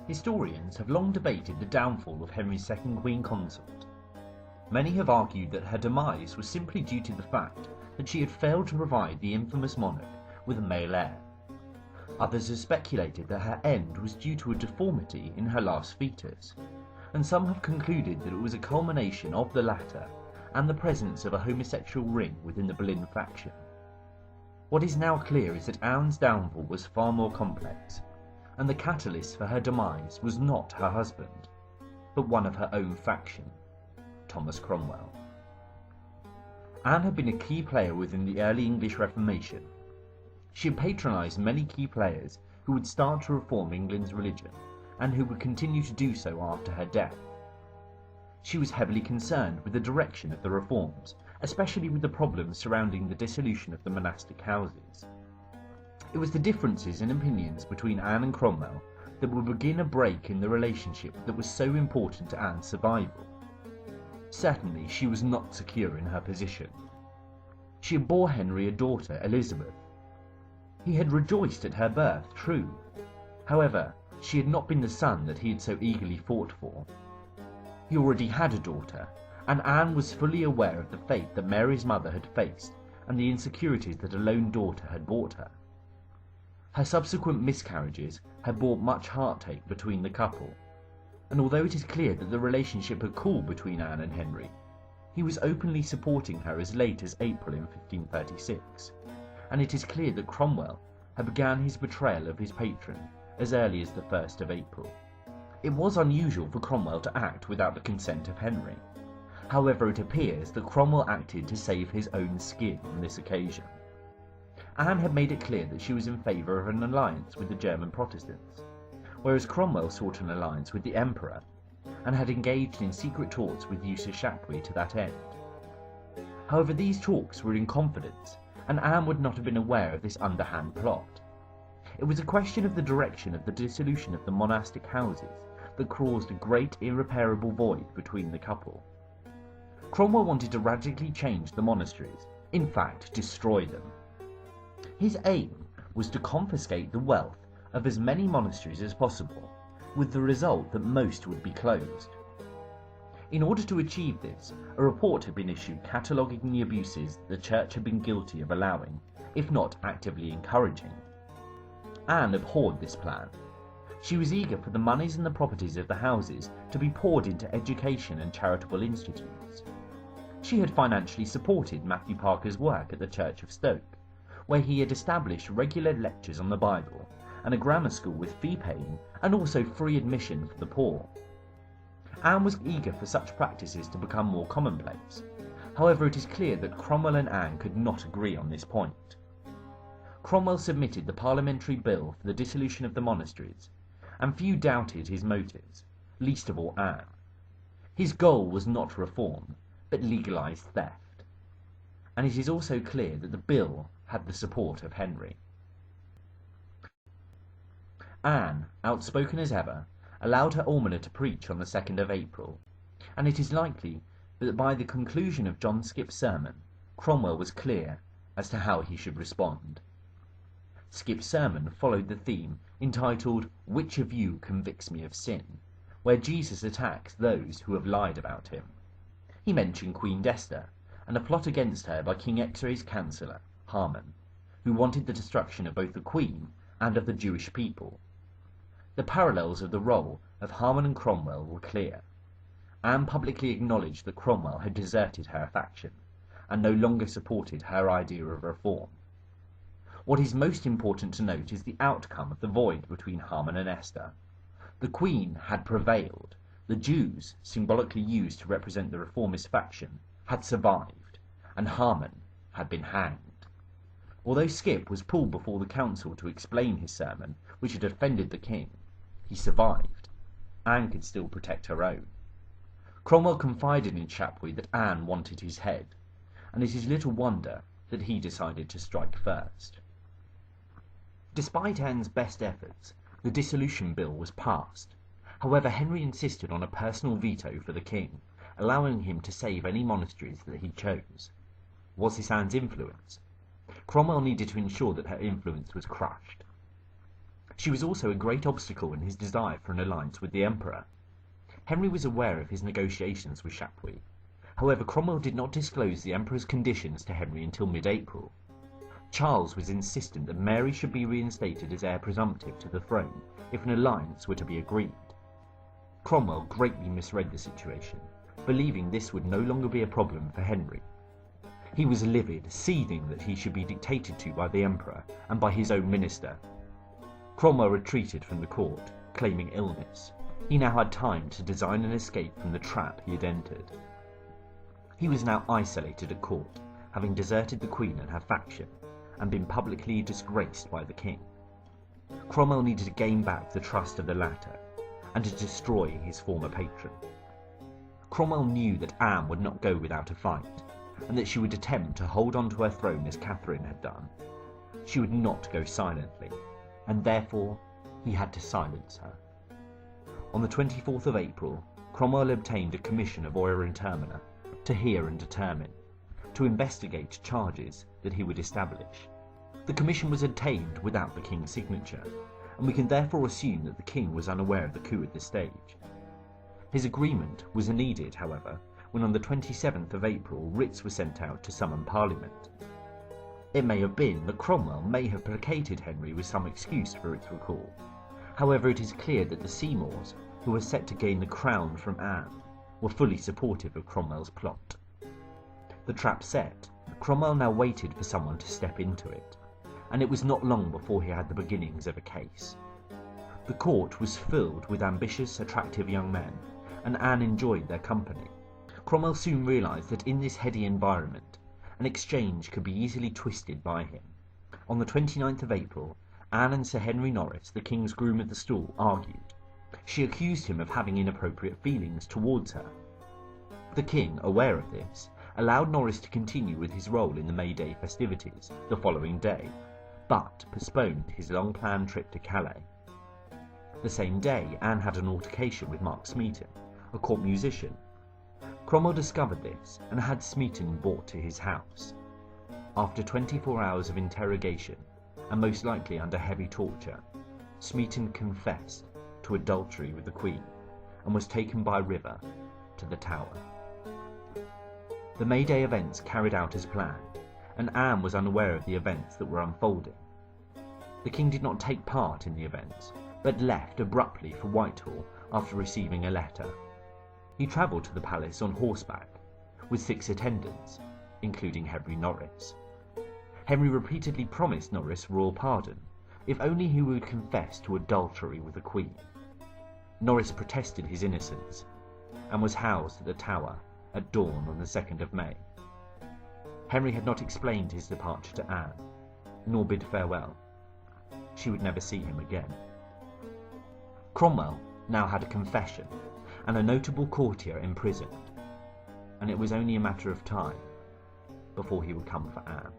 Historians have long debated the downfall of Henry's second queen consort. Many have argued that her demise was simply due to the fact that she had failed to provide the infamous monarch with a male heir. Others have speculated that her end was due to a deformity in her last fetus, and some have concluded that it was a culmination of the latter and the presence of a homosexual ring within the Boleyn faction. What is now clear is that Anne's downfall was far more complex, and the catalyst for her demise was not her husband, but one of her own faction, Thomas Cromwell. Anne had been a key player within the early English Reformation. She had patronised many key players who would start to reform England's religion, and who would continue to do so after her death. She was heavily concerned with the direction of the reforms, especially with the problems surrounding the dissolution of the monastic houses. It was the differences in opinions between Anne and Cromwell that would begin a break in the relationship that was so important to Anne's survival. Certainly she was not secure in her position. She had bore Henry a daughter, Elizabeth. He had rejoiced at her birth, true. However, she had not been the son that he had so eagerly fought for. He already had a daughter, and Anne was fully aware of the fate that Mary's mother had faced and the insecurities that a lone daughter had brought her. Her subsequent miscarriages had brought much heartache between the couple, and although it is clear that the relationship had cooled between Anne and Henry, he was openly supporting her as late as April in 1536, and it is clear that Cromwell had begun his betrayal of his patron as early as the 1st of April. It was unusual for Cromwell to act without the consent of Henry. However, it appears that Cromwell acted to save his own skin on this occasion. Anne had made it clear that she was in favour of an alliance with the German Protestants, whereas Cromwell sought an alliance with the Emperor, and had engaged in secret talks with Eustace Chapuis to that end. However, these talks were in confidence, and Anne would not have been aware of this underhand plot. It was a question of the direction of the dissolution of the monastic houses that caused a great irreparable void between the couple. Cromwell wanted to radically change the monasteries, in fact destroy them. His aim was to confiscate the wealth of as many monasteries as possible, with the result that most would be closed. In order to achieve this, a report had been issued cataloguing the abuses the Church had been guilty of allowing, if not actively encouraging. Anne abhorred this plan. She was eager for the monies and the properties of the houses to be poured into education and charitable institutes. She had financially supported Matthew Parker's work at the Church of Stoke, where he had established regular lectures on the Bible and a grammar school with fee-paying and also free admission for the poor. Anne was eager for such practices to become more commonplace. However, it is clear that Cromwell and Anne could not agree on this point. Cromwell submitted the parliamentary bill for the dissolution of the monasteries, and few doubted his motives, least of all Anne. His goal was not reform, but legalised theft, and it is also clear that the bill had the support of Henry. Anne, outspoken as ever, allowed her almoner to preach on the 2nd of April, and it is likely that by the conclusion of John Skipp's sermon, Cromwell was clear as to how he should respond. Skipp's sermon followed the theme entitled "Which of You Convicts Me of Sin?", where Jesus attacks those who have lied about him. He mentioned Queen Esther, and a plot against her by King Xerxes' counsellor, Haman, who wanted the destruction of both the Queen and of the Jewish people. The parallels of the role of Haman and Cromwell were clear. Anne publicly acknowledged that Cromwell had deserted her faction, and no longer supported her idea of reform. What is most important to note is the outcome of the void between Haman and Esther. The Queen had prevailed. The Jews, symbolically used to represent the reformist faction, had survived, and Haman had been hanged. Although Skipp was pulled before the council to explain his sermon, which had offended the king, he survived. Anne could still protect her own. Cromwell confided in Chapuis that Anne wanted his head, and it is little wonder that he decided to strike first. Despite Anne's best efforts, the dissolution bill was passed. However, Henry insisted on a personal veto for the king, allowing him to save any monasteries that he chose. Was this Anne's influence? Cromwell needed to ensure that her influence was crushed. She was also a great obstacle in his desire for an alliance with the Emperor. Henry was aware of his negotiations with Chapuis. However, Cromwell did not disclose the Emperor's conditions to Henry until mid-April. Charles was insistent that Mary should be reinstated as heir presumptive to the throne if an alliance were to be agreed. Cromwell greatly misread the situation, believing this would no longer be a problem for Henry. He was livid, seething that he should be dictated to by the Emperor and by his own minister. Cromwell retreated from the court, claiming illness. He now had time to design an escape from the trap he had entered. He was now isolated at court, having deserted the Queen and her faction, and been publicly disgraced by the King. Cromwell needed to gain back the trust of the latter, and to destroy his former patron. Cromwell knew that Anne would not go without a fight, and that she would attempt to hold on to her throne as Catherine had done. She would not go silently, and therefore he had to silence her. On the 24th of April, Cromwell obtained a commission of Oyer and Terminer to hear and determine, to investigate charges that he would establish. The commission was obtained without the King's signature, and we can therefore assume that the King was unaware of the coup at this stage. His agreement was needed, however, when on the 27th of April writs were sent out to summon Parliament. It may have been that Cromwell may have placated Henry with some excuse for its recall. However, it is clear that the Seymours, who were set to gain the crown from Anne, were fully supportive of Cromwell's plot. The trap set, Cromwell now waited for someone to step into it, and it was not long before he had the beginnings of a case. The court was filled with ambitious, attractive young men, and Anne enjoyed their company. Cromwell soon realised that in this heady environment, an exchange could be easily twisted by him. On the 29th of April, Anne and Sir Henry Norris, the King's groom at the stall, argued. She accused him of having inappropriate feelings towards her. The King, aware of this, allowed Norris to continue with his role in the May Day festivities the following day, but postponed his long-planned trip to Calais. The same day, Anne had an altercation with Mark Smeaton, a court musician. Cromwell discovered this and had Smeaton brought to his house. After 24 hours of interrogation, and most likely under heavy torture, Smeaton confessed to adultery with the Queen and was taken by river to the Tower. The May Day events carried out as planned, and Anne was unaware of the events that were unfolding. The King did not take part in the events, but left abruptly for Whitehall after receiving a letter. He travelled to the palace on horseback, with 6 attendants, including Henry Norris. Henry repeatedly promised Norris royal pardon, if only he would confess to adultery with the Queen. Norris protested his innocence, and was housed at the Tower at dawn on the 2nd of May. Henry had not explained his departure to Anne, nor bid farewell. She would never see him again. Cromwell now had a confession, and a notable courtier imprisoned, and it was only a matter of time before he would come for Anne.